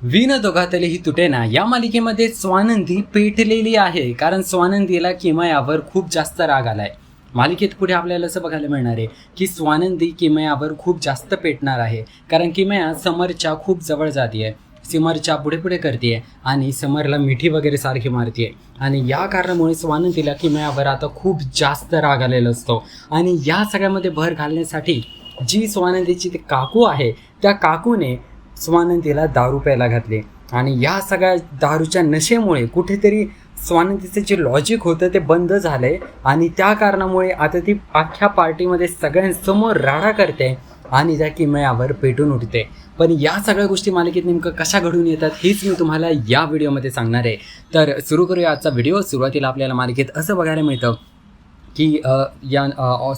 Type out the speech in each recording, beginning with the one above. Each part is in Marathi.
विण दोघातले ही तुटेना या मालिकेमध्ये स्वानंदी पेटलेली आहे, कारण स्वानंदीला किमयावर खूप जास्त राग आलाय. मालिकेत पुढे आपल्याला असं बघायला मिळणार आहे की स्वानंदी किमयावर खूप जास्त पेटणार आहे, कारण किमया समरच्या खूप जवळ जाते आहे, समरच्या पुढे पुढे करते आणि समरला मिठी वगैरे सारखी मारते. आणि या कारणामुळे स्वानंदीला किमयावर आता खूप जास्त राग आलेला असतो. आणि या सगळ्यामध्ये भर घालण्यासाठी जी स्वानंदीची ती काकू आहे, त्या काकूने स्वानंदीला दारू प्यायला घातले. आणि या सगळ्या दारूच्या नशेमुळे कुठेतरी स्वानंदीचं जे लॉजिक होतं ते बंद झालं आहे. आणि त्या कारणामुळे आता ती अख्ख्या पार्टीमध्ये सगळ्यांसमोर राडा करते आणि त्या किमयावर पेटून उठते. पण या सगळ्या गोष्टी मालिकेत नेमकं कशा घडून येतात हेच मी तुम्हाला या व्हिडिओमध्ये सांगणार आहे. तर सुरू करूया आजचा व्हिडिओ. सुरुवातीला आपल्याला मालिकेत असं बघायला मिळतं की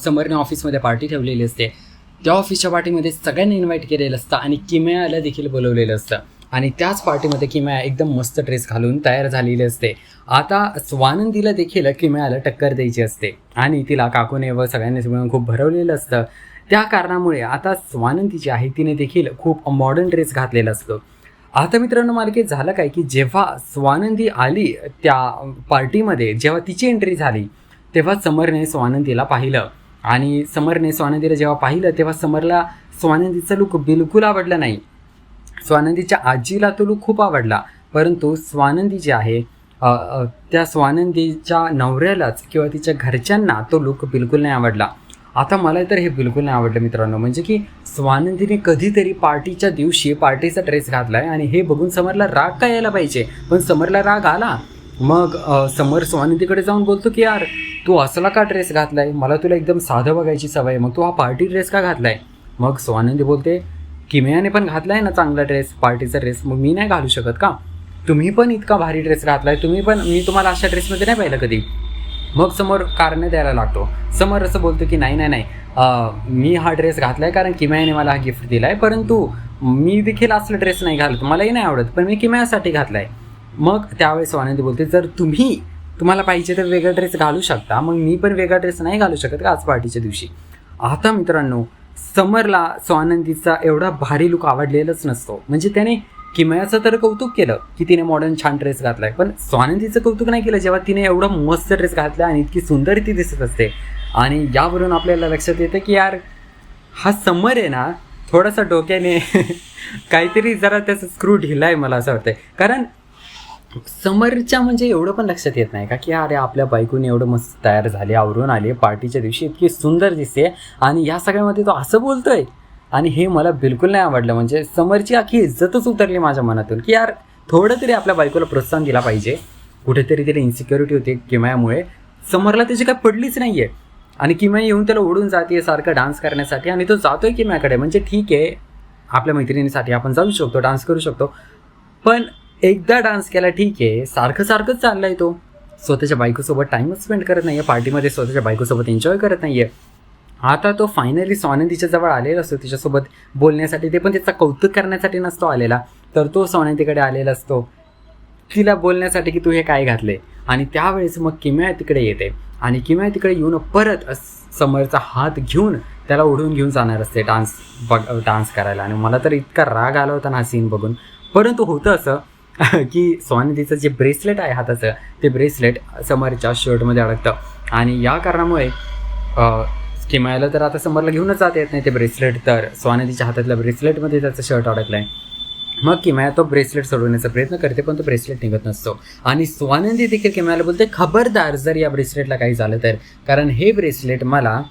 समरने ऑफिसमध्ये पार्टी ठेवलेली असते. त्या ऑफिसच्या पार्टीमध्ये सगळ्यांनी इन्व्हाइट केलेलं असतं आणि किमयाला देखील बोलवलेलं असतं. आणि त्याच पार्टीमध्ये किमया एकदम मस्त ड्रेस घालून तयार झालेली असते. आता स्वानंदीला देखील किमयाला टक्कर द्यायची असते आणि तिला काकूने व सगळ्यांनीच मिळून खूप भरवलेलं असतं. त्या कारणामुळे आता स्वानंदी जी आहे तिने देखील खूप मॉडर्न ड्रेस घातलेला असतो. आता मित्रांनो, मालिकेत झालं काय की जेव्हा स्वानंदी आली त्या पार्टीमध्ये, जेव्हा तिची एंट्री झाली तेव्हा समरने स्वानंदीला पाहिलं. आणि समरने स्वानंदीला जेव्हा पाहिलं तेव्हा समरला स्वानंदीचा लुक बिलकुल आवडला नाही. स्वानंदीच्या आजीला तो लुक खूप आवडला, परंतु स्वानंदी जी आहे त्या स्वानंदीच्या नवऱ्यालाच किंवा तिच्या घरच्यांना तो लुक बिलकुल नाही आवडला. आता मला तर हे बिलकुल नाही आवडलं मित्रांनो. म्हणजे की स्वानंदीने कधीतरी पार्टीच्या दिवशी पार्टीचा ड्रेस घातला आहे आणि हे बघून समरला राग काय यायला पाहिजे, पण समरला राग आला. मग समर स्वानंदीकडे जाऊन बोलतो की यार तू असला का ड्रेस घातला आहे, मला तुला एकदम साधं बघायची सवय, मग तू हा पार्टी ड्रेस का घातला आहे. मग स्वानंदी बोलते किमयाने पण घातला आहे ना चांगला ड्रेस, पार्टीचा ड्रेस, मग मी नाही घालू शकत का. तुम्ही पण इतका भारी ड्रेस घातला आहे, तुम्ही पण, मी तुम्हाला अशा ड्रेसमध्ये नाही पाहिलं कधी. मग समोर कारण द्यायला लागतो. समोर असं बोलतो की नाही मी हा ड्रेस घातला आहे कारण किमयाने मला हा गिफ्ट दिला आहे, परंतु मी देखील असला ड्रेस नाही घालत, मलाही नाही आवडत, पण मी किमयासाठी घातला आहे. मग त्यावेळेस स्वानंदी बोलते जर तुम्हाला पाहिजे तर वेगळा ड्रेस घालू शकता, मग मी पण वेगळा ड्रेस नाही घालू शकत का आज पार्टीच्या दिवशी. आता मित्रांनो, समरला स्वानंदीचा एवढा भारी लुक आवडलेलाच नसतो. म्हणजे त्याने किमयाचं तर कौतुक केलं की तिने मॉडर्न छान ड्रेस घातला आहे, पण स्वानंदीचं कौतुक नाही केलं जेव्हा तिने एवढा मस्त ड्रेस घातला आणि इतकी सुंदर ती दिसत असते. आणि यावरून आपल्याला लक्षात येतं की यार हा समर आहे ना, थोडासा डोक्याने काहीतरी जरा त्याचा स्क्रू ढिला आहे मला असं वाटतंय. कारण समरच्या म्हणजे एवढं पण लक्षात येत नाही का की अरे आपल्या बायकोने एवढं मस्त तयार झाले, आवरून आले, पार्टीच्या दिवशी इतकी सुंदर दिसते आणि या सगळ्यामध्ये तो असं बोलतोय. आणि हे मला बिलकुल नाही आवडलं. म्हणजे समरची अख्खी इज्जतच उतरली माझ्या मनातून की यार थोडं तरी आपल्या बायकोला प्रोत्साहन दिला पाहिजे. कुठेतरी तिला इन्सिक्युरिटी होते किमयामुळे, समरला त्याची काय पडलीच नाही आहे. आणि किमया येऊन त्याला ओढून जाते सारखं डान्स करण्यासाठी आणि तो जातोय किमयाकडे. म्हणजे ठीक आहे, आपल्या मैत्रिणीसाठी आपण जाऊ शकतो, डान्स करू शकतो, पण एकदा डान्स केला ठीक आहे, सारखंच चाललाय तो. स्वतःच्या बायकोसोबत टाईमच स्पेंड करत नाही आहे, पार्टीमध्ये स्वतःच्या बायकोसोबत एन्जॉय करत नाही आहे. आता तो फायनली स्वानंदीच्या जवळ आलेला असतो तिच्यासोबत बोलण्यासाठी, ते पण त्याचा कौतुक करण्यासाठी नसतो आलेला, तर तो स्वानंदीकडे आलेला असतो तिला बोलण्यासाठी की तू हे काय घातले. आणि त्यावेळेस मग किमया तिकडे येते आणि किमया तिकडे येऊन परत समरचा हात घेऊन त्याला ओढून घेऊन जाणार असते डान्स करायला. आणि मला तर इतका राग आला होता ना हा सीन बघून. परंतु होतं असं की स्वानंदीचं जे ब्रेसलेट आहे हाताचं, ते ब्रेसलेट समरच्या शर्टमध्ये अडकतं आणि या कारणामुळे किमयाला तर आता समरला घेऊनच जाता येत नाही ते ब्रेसलेट, तर स्वानंदीच्या हातातल्या ब्रेसलेटमध्ये त्याचं शर्ट अडकलं आहे. मग किमया तो ब्रेसलेट सोडवण्याचा प्रयत्न करते, पण तो ब्रेसलेट निघत नसतो. आणि स्वानंदी देखील किमयाला बोलते खबरदार जर या ब्रेसलेटला काही झालं तर, कारण हे ब्रेसलेट मला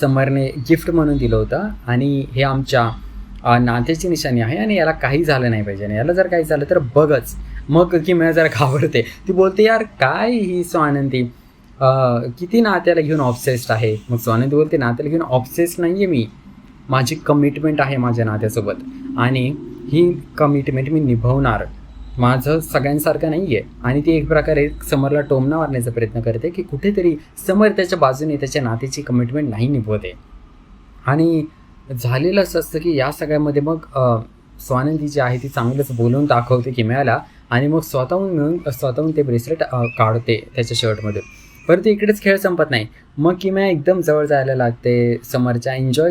समरने गिफ्ट म्हणून दिलं होतं आणि हे आमच्या नात्याची निशाणी आहे आणि याला काही झालं नाही पाहिजे आणि याला जर काही झालं तर बघच. मग किमया जरा घाबरते, ती बोलते यार काय ही स्वानंदी किती नात्याला घेऊन ऑब्सेस्ड आहे. मग स्वानंदी बोलते नात्याला घेऊन ऑब्सेस्ड नाही आहे मी, माझी कमिटमेंट आहे माझ्या नात्यासोबत आणि ही कमिटमेंट मी निभावणार, माझं सगळ्यांसारखं नाही आहे. आणि ती एक प्रकारे समरला टोमणा मारण्याचा प्रयत्न करते की कुठेतरी समर त्याच्या बाजूने त्याच्या नात्याची कमिटमेंट नाही निभवते. आणि झालेलं असं असतं की या सगळ्यामध्ये मग स्वानंदी जी आहे ती चांगलंच बोलून दाखवते किमयाला आणि मग स्वतःहून ते ब्रेसलेट काढते त्याच्या शर्टमध्ये. परंतु इकडेच खेळ संपत नाही. मग किमया एकदम जवळ जायला लागते समरच्या, एन्जॉय